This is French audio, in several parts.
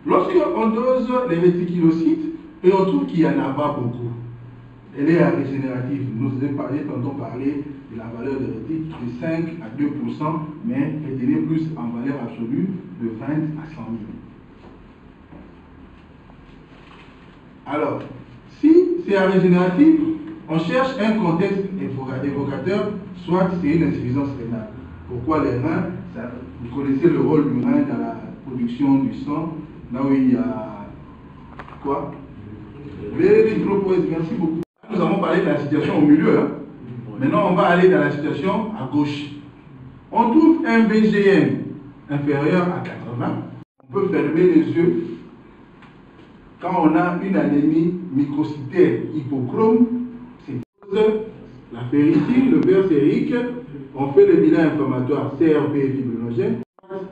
Lorsqu'on dose les réticulocytes, et on trouve qu'il n'y en a pas beaucoup, elle est régénérative. Nous avons parlé de la valeur de rétique de 5 à 2%, mais elle est plus en valeur absolue de 20 à 100 000. Alors, si c'est régénératif, on cherche un contexte évocateur, soit c'est une insuffisance rénale. Pourquoi les reins? Vous connaissez le rôle du rein dans la production du sang, là où il y a quoi? L'érythropoïèse, merci beaucoup. Nous avons parlé de la situation au milieu. Hein. Maintenant, on va aller dans la situation à gauche. On trouve un VGM inférieur à 80. On peut fermer les yeux. Quand on a une anémie microcytaire hypochrome, c'est la ferritine, le verre sérique, on fait le bilan inflammatoire CRP et fibrinogène,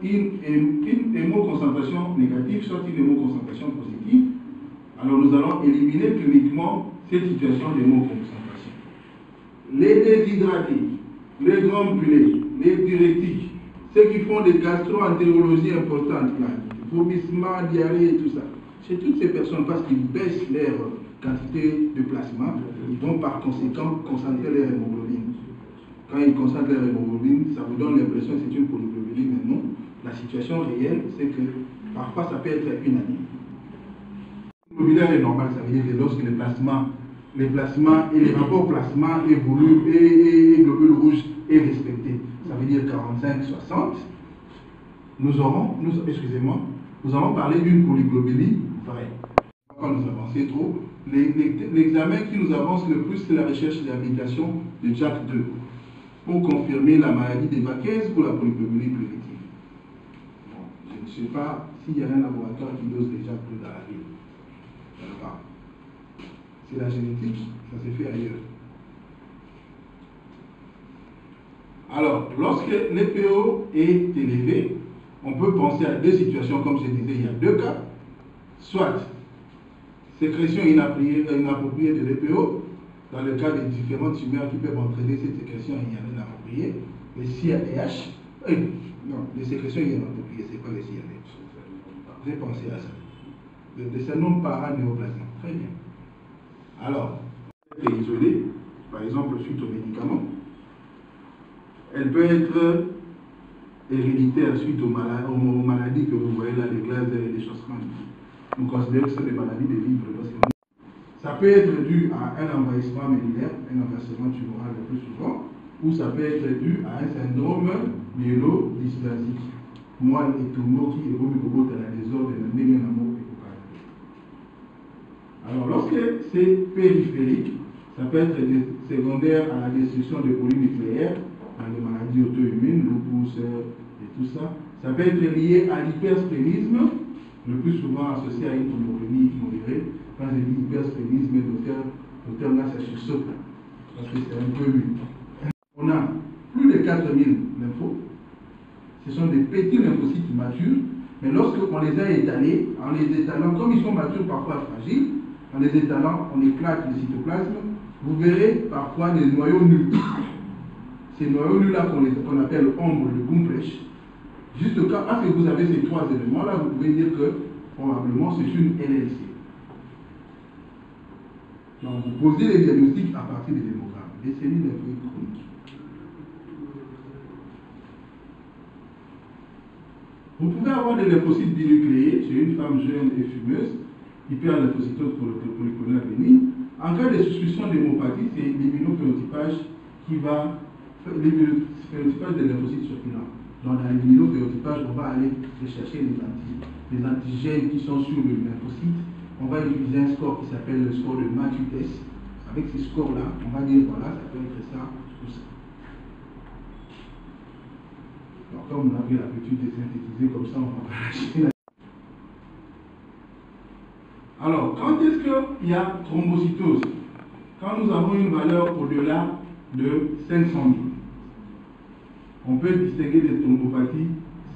une hémoconcentration négative, soit une hémoconcentration positive. Alors nous allons éliminer cliniquement cette situation d'hémoconcentration. Les déshydratés, les granulés, les diurétiques, ceux qui font des gastro-entérologies importantes, vomissement, diarrhée et tout ça, chez toutes ces personnes, parce qu'ils baissent leur quantité de plasma, ils vont par conséquent concentrer leur hémoglobine. Quand ils concentrent leur hémoglobine, ça vous donne l'impression que c'est une polyglobuline, mais non. La situation réelle, c'est que parfois ça peut être une anémie. L'hémoglobine est normal, ça veut dire que lorsque les plasmas et les rapports plasma évoluent et globule rouge est respecté, ça veut dire 45-60, nous allons parler d'une polyglobulie vraie. Pas nous avancer trop. L'examen qui nous avance le plus, c'est la recherche d'application de JAK2 pour confirmer la maladie des Vaquez pour la polyglobulie primitive. Bon, je ne sais pas s'il y a un laboratoire qui dose des JAK2 dans la ville. C'est la génétique, ça s'est fait ailleurs. Alors, lorsque l'EPO est élevé, on peut penser à deux situations, comme je disais, il y a deux cas. Soit sécrétion inappropriée de l'EPO, dans le cas des différentes tumeurs qui peuvent entraîner cette sécrétion inappropriée, les CIADH, non, les sécrétions inappropriées, c'est pas les CIADH. J'ai pensé à ça. De ce nom paranéoplasme. Très bien. Alors, elle est isolée, par exemple suite aux médicaments. Elle peut être héréditaire suite aux maladies que vous voyez là, les glaces et les Sjögren's. Nous considérons que ce sont des maladies de vivre. Ça peut être dû à un envahissement médullaire, un envahissement tumoral le plus souvent, ou ça peut être dû à un syndrome myélodysplasique. Moi, les tumeurs qui évoluent dans la désordre de la mélanome. Alors, lorsque c'est périphérique, ça peut être secondaire à la destruction de polynucléaires, dans les maladies auto-immunes, lupus et tout ça. Ça peut être lié à l'hypersplénisme, le plus souvent associé à une hémoglobine modérée. Quand je dis hypersplénisme, docteur là, ça sursaute, parce que c'est un peu lu. On a plus de 4000 lymphos. Ce sont des petits lymphocytes matures, mais lorsqu'on les a étalés, en les étalant, comme ils sont matures parfois fragiles, en les étalant, on éclate le cytoplasme, vous verrez parfois des noyaux nuls. Ces noyaux nuls-là qu'on appelle ombre de Gumprecht, juste au cas, parce que vous avez ces trois éléments-là, vous pouvez dire que probablement c'est une LLC. Donc vous posez les diagnostics à partir des hémogrammes, des cellules lymphoïdes chroniques. Vous pouvez avoir des lymphocytes binucléés chez une femme jeune et fumeuse, hyperlymphocytose polyclonale bénigne. En cas de suspicion d'hémopathie, c'est l'immunophénotypage qui va faire l'immunophénotypage des lymphocytes circulants. Donc dans l'immunophénotypage, on va aller chercher les antigènes qui sont sur le lymphocyte. On va utiliser un score qui s'appelle le score de Matthew-Test. Avec ces scores-là, on va dire voilà, ça peut être ça ou ça. Donc comme on a pris l'habitude de synthétiser comme ça, on va pas lâcher. Alors, quand est-ce qu'il y a thrombocytose? Quand nous avons une valeur au-delà de 500 000. On peut distinguer des thrombopathies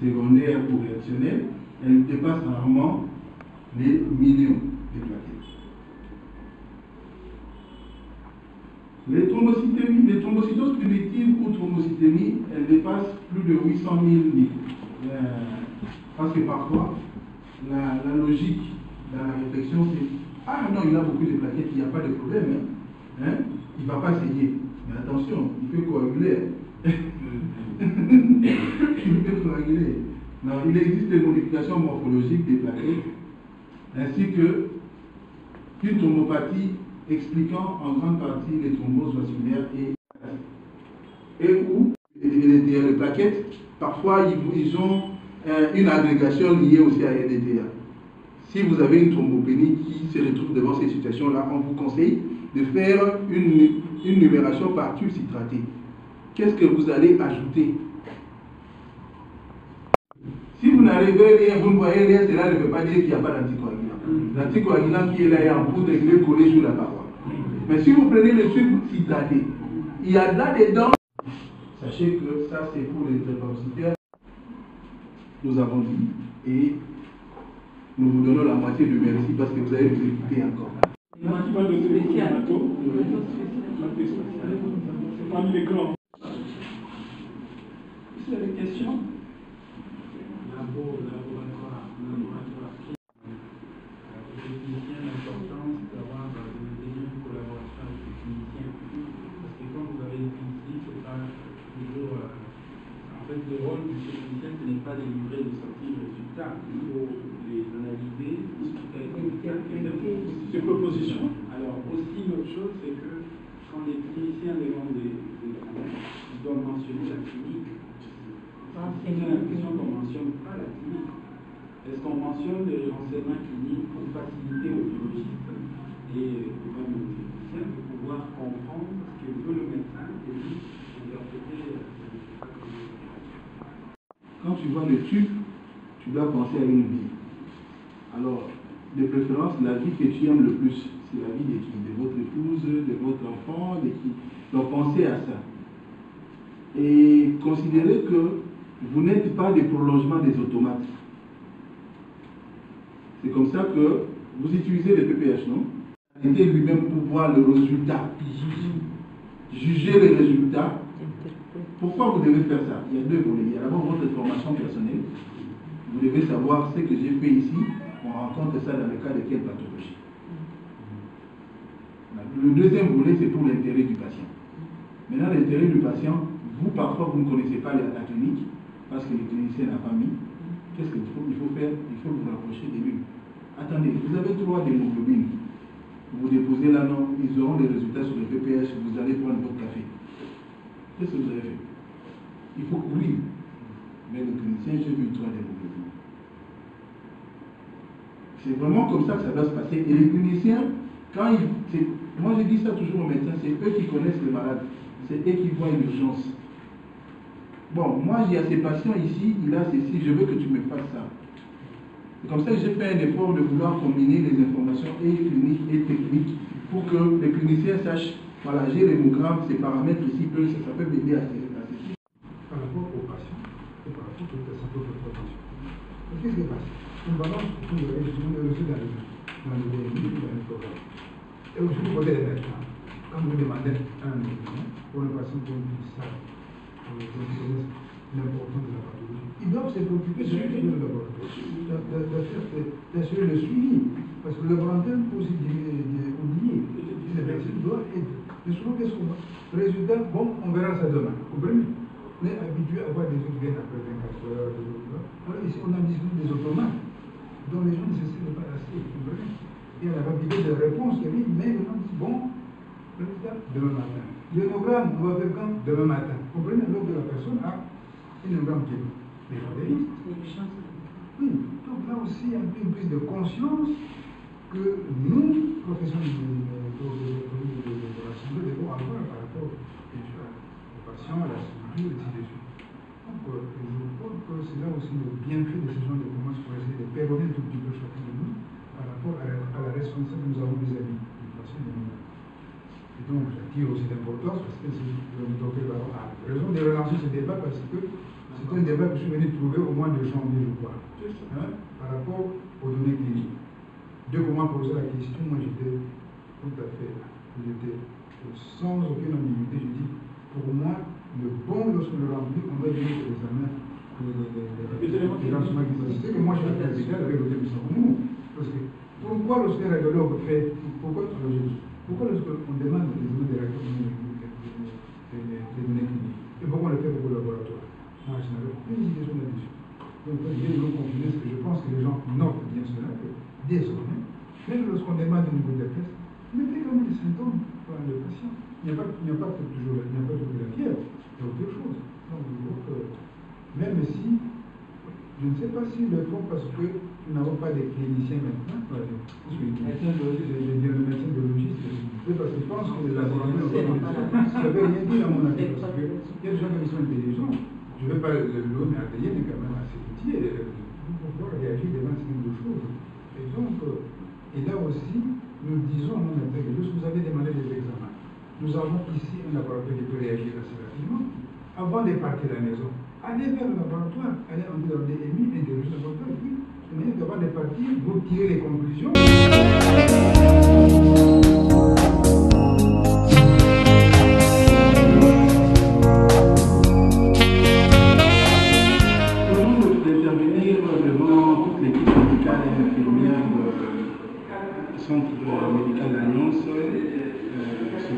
secondaires ou réactionnelles. Elles dépassent rarement les millions de plaquettes. Les thrombocytoses primitives ou thrombocytémies, elles dépassent plus de 800 000 parce que parfois, la logique dans la réflexion, c'est ah non, il a beaucoup de plaquettes, il n'y a pas de problème. Hein? Il ne va pas saigner. Mais attention, il peut coaguler. Il peut coaguler. Non, il existe des modifications morphologiques des plaquettes, ainsi que une thrombopathie expliquant en grande partie les thromboses vasculaires et où les plaquettes, parfois ils ont une agrégation liée aussi à LDDA. Si vous avez une thrombopénie qui se retrouve devant ces situations-là, on vous conseille de faire une numération par tube citratée. Qu'est-ce que vous allez ajouter? Si vous n'arrivez rien, vous ne voyez rien, cela ne veut pas dire qu'il n'y a pas d'anticoagulant. L'anticoagulant qui est là est en poudre et il est collé sur la paroi. Mais si vous prenez le tube citraté, il y a là-dedans. Sachez que ça c'est pour les drépanocytaires. Nous avons dit et nous vous donnons la moitié de merci parce que vous allez vous écouter encore. Vous avez des questions? L'importance d'avoir une collaboration avec les cliniciens. Parce que quand vous avez une clinique, c'est pas toujours. En fait, le rôle du clinicien, ce n'est pas de livrer de sortir le résultat. Il faut les analyser, discuter avec les médecins. Des propositions. Alors, aussi, l'autre chose, c'est que quand les cliniciens demandent des examens, ils doivent mentionner la clinique. J'ai l'impression qu'on ne mentionne pas la clinique. Est-ce qu'on mentionne les renseignements cliniques pour faciliter aux biologistes et même aux techniciens de pouvoir comprendre ce que veut le médecin et lui interpréter Quand tu vois le tube, tu dois penser à une vie. Alors, de préférence, la vie que tu aimes le plus, c'est la vie de qui? De votre épouse, de votre enfant, de qui? Donc pensez à ça. Et considérez que vous n'êtes pas des prolongements des automates. C'est comme ça que vous utilisez le PPH, non? C'était lui-même pour voir le résultat. Juger les résultats. Pourquoi vous devez faire ça? Il y a deux volets. Il y a d'abord votre formation personnelle. Vous devez savoir ce que j'ai fait ici. On rencontre ça dans le cas de quelle pathologie. Le deuxième volet, c'est pour l'intérêt du patient. Maintenant, l'intérêt du patient, vous, parfois, vous ne connaissez pas la clinique, parce que le clinicien n'a pas mis. Qu'est-ce qu'il faut? Il faut faire, il faut vous rapprocher de lui. Attendez, vous avez 3 d'hémoglobine. Vous déposez là, non, ils auront les résultats sur le PPH, vous allez prendre votre café. Qu'est-ce que vous avez fait? Il faut courir. Mais le clinicien, j'ai vu 3 d'hémoglobine. C'est vraiment comme ça que ça doit se passer. Et les cliniciens, quand ils. Moi, je dis ça toujours aux médecins, c'est eux qui connaissent les malades. C'est eux qui voient l'urgence. Bon, moi, il y a ces patients ici, il a ceci, je veux que tu me fasses ça. C'est comme ça que j'ai fait un effort de vouloir combiner les informations et cliniques et techniques pour que les cliniciens sachent, voilà, j'ai l'hémogramme, ces paramètres ici, ça peut m'aider à ceci. Par rapport aux patients et par rapport aux personnes de votre patient. Qu'est-ce qui se passe? Une balance pour le reçu dans le BMI, dans le programme. Et vous vous posez les médecins. Quand vous demandez un médecin pour le patient qui dit ça, l'importance de la pathologie, ils doivent se préoccuper de suivre le laboratoire, d'assurer le suivi. Parce que le laboratoire peut aussi oublier. Les personnes doivent être. Mais souvent, qu'est-ce qu'on voit? Résultat, bon, on verra ça demain. Vous comprenez? On est habitué à voir des trucs qui viennent après 24 heures. Alors ici, on a discuté des automates dont les gens ne s'essayent pas assez. Vous comprenez? Il y a la rapidité de réponse qui arrive, mais les gens disent bon, résultat, demain matin. L'hémogramme, on va faire quand? Demain matin. Vous comprenez? Alors que la personne a un hémogramme qui est réaliste. Oui, donc là aussi, il y a une prise de conscience que nous, professionnels de la santé, devons avoir par rapport aux patients, à la structure, et ainsi de suite. Donc, je crois que c'est là aussi le bienfait de ce genre de commence pour essayer de perronner tout petit peu chacun de nous par rapport à la responsabilité que nous avons vis-à-vis du patient et de nous. Et donc, j'attire aussi l'importance parce que le docteur Baron a raison de relancer ce débat parce que c'est un débat que je suis venu trouver au mois de janvier, je crois, par rapport aux données cliniques. Dès qu'on m'a posé la question, moi j'étais tout à fait, j'étais sans aucune ambiguïté, je dis, pour moi, le bon, lorsque le remplit, on va dire que les examens. Les éléments les gens souvent qui disent que moi je suis radical avec le thème Saint-Roumou. Parce que pourquoi lorsqu'un radiologue fait, pourquoi lorsqu'on demande des données des radiologues des données cliniques, et pourquoi on le fait pour le laboratoire? Moi je n'avais aucune idée là-dessus. Donc il y a des gens confus, parce que je pense que les gens notent bien cela, que désormais, même lorsqu'on demande une nouveau test, mettez quand même des symptômes pour le patient. Il n'y a pas toujours la fièvre, il y a autre chose. Donc, même si, je ne sais pas s'ils le font parce que nous n'avons pas de cliniciens maintenant, par exemple. Je veux dire le médecin biologiste, parce que je pense que les laboratoires, ça ne veut rien dire à mon avis, parce qu'il y a des gens qui sont intelligents. Je ne veux pas le mais ADN est quand même assez petit pour pouvoir réagir devant ce genre de choses. Et donc, et là aussi, nous disons à nos médecins que lorsque vous avez demandé des examens, nous avons ici un laboratoire qui peut réagir assez rapidement. Avant de partir à la maison, allez vers le laboratoire, allez entrer dans le DMI, interroger le laboratoire, et puis, avant de partir, vous tirez les conclusions. Centre médical d'Alliance,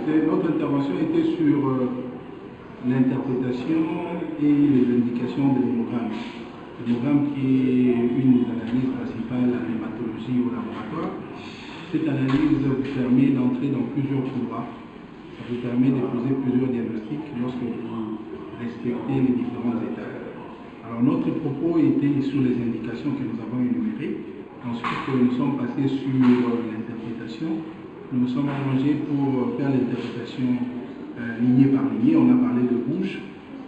notre intervention était sur l'interprétation et les indications de l'hémogramme. L'hémogramme qui est une des analyses principales en hématologie au laboratoire. Cette analyse vous permet d'entrer dans plusieurs couloirs. Ça vous permet de poser plusieurs diagnostics lorsque vous respectez les différents étapes. Alors notre propos était sur les indications que nous avons énumérées. Ensuite, nous sommes passés sur l'interprétation. Nous nous sommes arrangés pour faire l'interprétation lignée par lignée. On a parlé de rouge.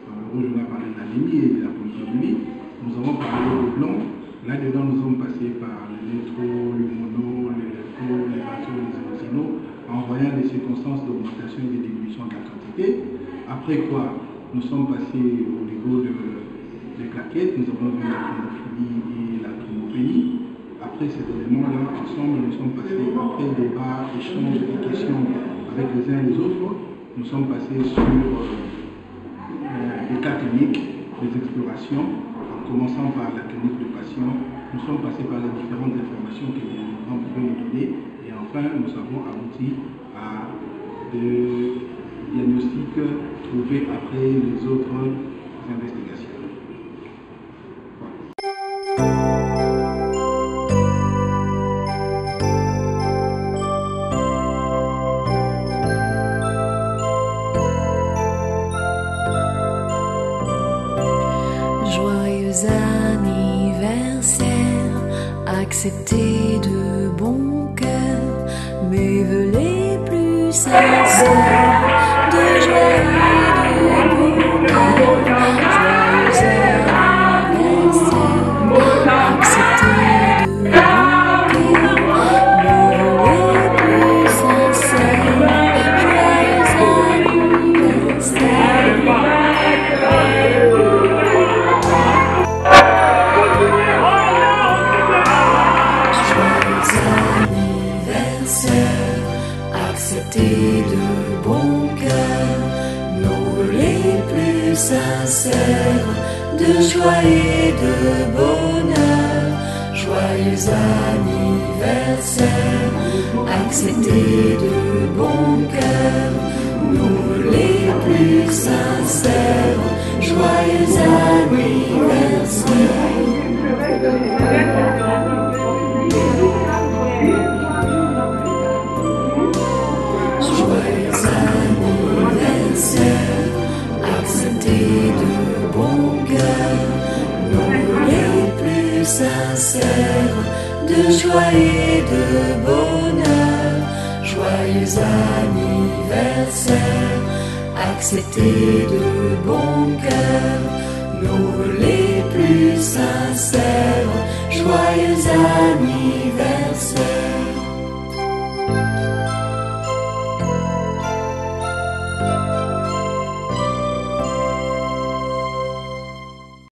Le rouge, on a parlé de l'anémie et de la polyphémie. Nous avons parlé de blanc. Là-dedans, nous sommes passés par le nétro, le mono, le léco, les bateaux, les éosinaux, en voyant les circonstances d'augmentation et de diminution de la quantité. Après quoi, nous sommes passés au niveau des plaquettes. Nous avons vu la thromophilie et la thromopénie. Après ces éléments-là, ensemble, nous sommes passés, après débat, échange et questions avec les uns et les autres, nous sommes passés sur les cas cliniques, les explorations, en commençant par la clinique du patient. Nous sommes passés par les différentes informations que les gens pouvaient nous donner, et enfin, nous avons abouti à des diagnostics trouvés après les autres investigations. Accepter de bon cœur mes vœux les plus sincères de joie et de bon cœur. Joyeux anniversaire. Accepter de bon cœur mes vœux les plus sincères. Joyeux anniversaire. Accepter de bon cœur nos vœux les plus sincères de joie et de bonheur. Joyeux anniversaire. Accepter de bon cœur nos vœux les plus sincères. Joyeux anniversaire. Accepter de bon cœur nos vœux les plus sincères de joie et de bonheur. Joyeux anniversaire. Accepter de bon cœur nos vœux les plus sincères.